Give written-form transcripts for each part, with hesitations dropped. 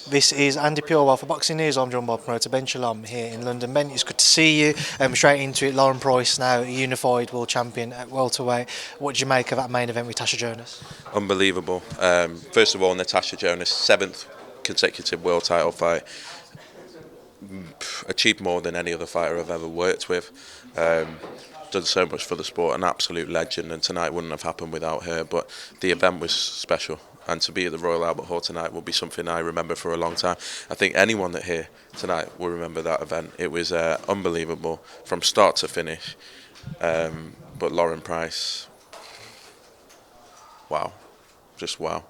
This is Andi Purewal for Boxing News. I'm joined by promoter Ben Shalom here in London. Ben, it's good to see you. Straight into it, Lauren Price now unified world champion at welterweight. What did you make of that main event with Tasha Jonas? Unbelievable. First of all, Natasha Jonas, 7th consecutive world title fight. Achieved more than any other fighter I've ever worked with. Done so much for the sport, an absolute legend, and tonight wouldn't have happened without her. But the event was special, and to be at the Royal Albert Hall tonight will be something I remember for a long time. I think anyone that here tonight will remember that event. It was unbelievable from start to finish. But Lauren Price, wow, just wow.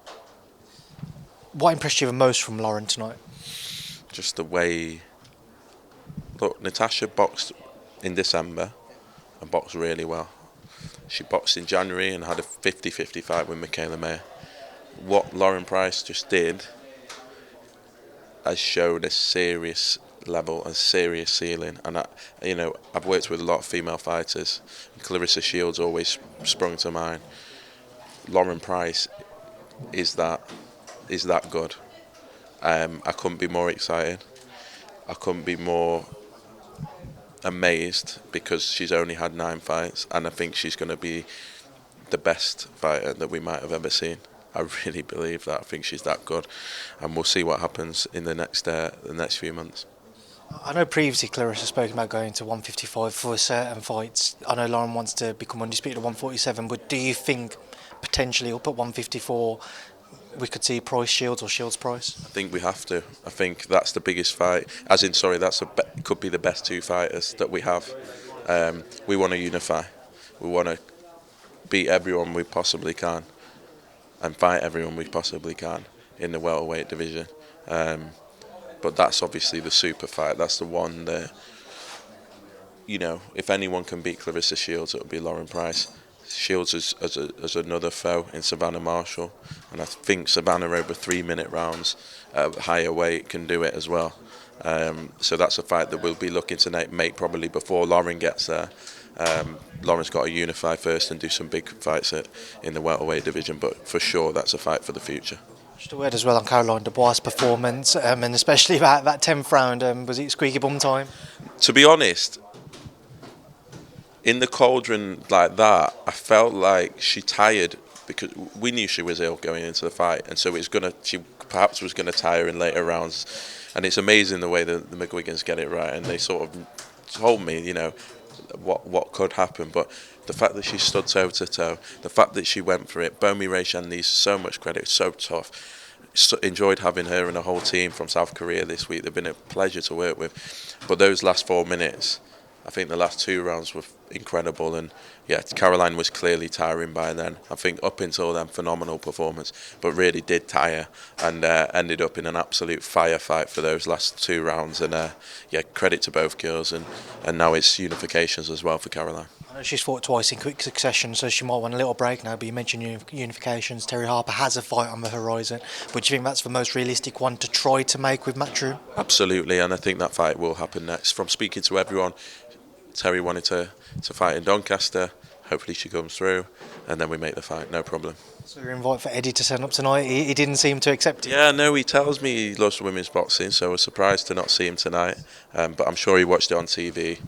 What impressed you the most from Lauren tonight? Just the way. Look, Natasha boxed in December and boxed really well. She boxed in January and had a 50-50 fight with Michaela Mayer. What Lauren Price just did has showed a serious level, a serious ceiling. And I've worked with a lot of female fighters. Clarissa Shields always sprung to mind. Lauren Price is that good. I couldn't be more excited. I couldn't be more amazed because she's only had 9 fights, and I think she's going to be the best fighter that we might have ever seen. I really believe that. I think she's that good, and we'll see what happens in the next few months. I know previously Clarissa spoke about going to 155 for certain fights. I know Lauren wants to become undisputed at 147, but do you think potentially up at 154 we could see Price Shields or Shields Price? I think we have to. I think that's the biggest fight. Could be the best 2 fighters that we have. We want to unify. We want to beat everyone we possibly can and fight everyone we possibly can in the welterweight division. But that's obviously the super fight. That's the one that, if anyone can beat Clarissa Shields, it'll be Lauren Price. Shields as another foe in Savannah Marshall, and I think Savannah over 3-minute rounds at higher weight can do it as well. So that's a fight that we'll be looking to make probably before Lauren gets there. Lauren's got to unify first and do some big fights in the welterweight division, but for sure that's a fight for the future. Just a word as well on Caroline Dubois' performance, and especially that 10th round. Was it squeaky bum time? To be honest, in the cauldron like that, I felt like she tired because we knew she was ill going into the fight, and so she perhaps was going to tire in later rounds. And it's amazing the way the McGuigans get it right, and they sort of told me, what could happen. But the fact that she stood toe to toe, the fact that she went for it, Bomi Reishan needs so much credit, so tough. Enjoyed having her and a whole team from South Korea this week. They've been a pleasure to work with. But those last 4 minutes, I think the last 2 rounds were incredible, and Caroline was clearly tiring by then. I think up until then, phenomenal performance, but really did tire and ended up in an absolute firefight for those last 2 rounds. And credit to both girls, and now it's unifications as well for Caroline. I know she's fought twice in quick succession, so she might want a little break now, but you mentioned unifications. Terri Harper has a fight on the horizon, but do you think that's the most realistic one to try to make with Matchroom? Absolutely, and I think that fight will happen next. From speaking to everyone, Terri wanted to fight in Doncaster. Hopefully she comes through, and then we make the fight, no problem. So you're invited for Eddie to turn up tonight. He didn't seem to accept it. Yeah, no, he tells me he loves women's boxing, so I was surprised to not see him tonight. But I'm sure he watched it on TV.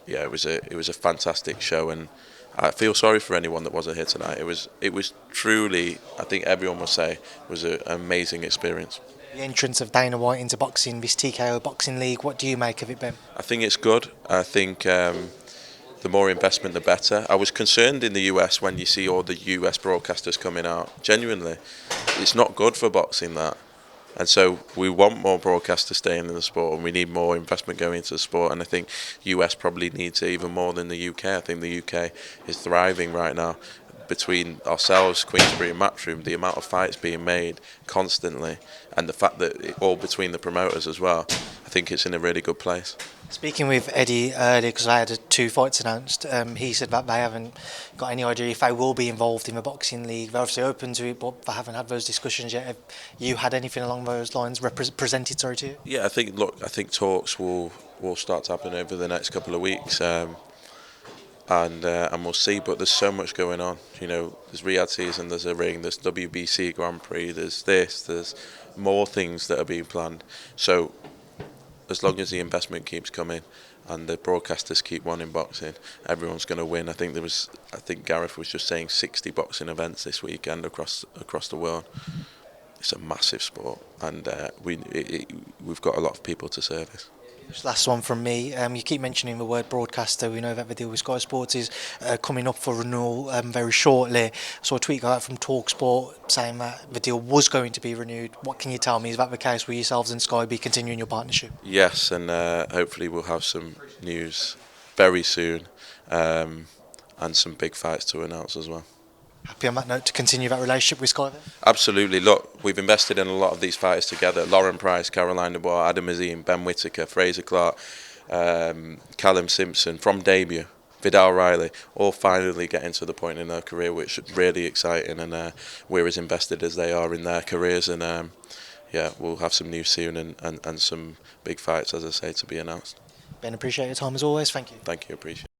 It was a fantastic show, and I feel sorry for anyone that wasn't here tonight. It was truly, I think everyone will say, was an amazing experience. The entrance of Dana White into boxing, this TKO Boxing League, what do you make of it, Ben? I think it's good. I think the more investment, the better. I was concerned in the US when you see all the US broadcasters coming out. Genuinely, it's not good for boxing, that. And so we want more broadcasters staying in the sport, and we need more investment going into the sport. And I think US probably needs it even more than the UK. I think the UK is thriving right now. Between ourselves, Queensbury and Matchroom, the amount of fights being made constantly, and the fact that all between the promoters as well, I think it's in a really good place. Speaking with Eddie earlier, because I had 2 fights announced, he said that they haven't got any idea if they will be involved in the boxing league. They're obviously open to it, but they haven't had those discussions yet. Have you had anything along those lines presented to you? Yeah, I think talks will start to happen over the next couple of weeks. and we'll see. But there's so much going on. You know, there's Riyadh season, there's a ring, there's WBC Grand Prix, there's more things that are being planned. So as long as the investment keeps coming and the broadcasters keep wanting boxing, everyone's going to win. I think Gareth was just saying 60 boxing events this weekend across the world. It's a massive sport, and we've got a lot of people to service. Just last one from me. You keep mentioning the word broadcaster. We know that the deal with Sky Sports is coming up for renewal very shortly. I saw a tweet go out from TalkSport saying that the deal was going to be renewed. What can you tell me? Is that the case? Will yourselves and Sky be continuing your partnership? Yes, and hopefully we'll have some news very soon, and some big fights to announce as well. Happy on that note to continue that relationship with Sky then? Absolutely. Look, we've invested in a lot of these fighters together. Lauren Price, Caroline Dubois, Adam Azim, Ben Whittaker, Fraser Clark, Callum Simpson from debut, Vidal Riley, all finally getting to the point in their career which is really exciting, and we're as invested as they are in their careers, and we'll have some news soon and some big fights, as I say, to be announced. Ben, appreciate your time as always. Thank you. Thank you, appreciate it.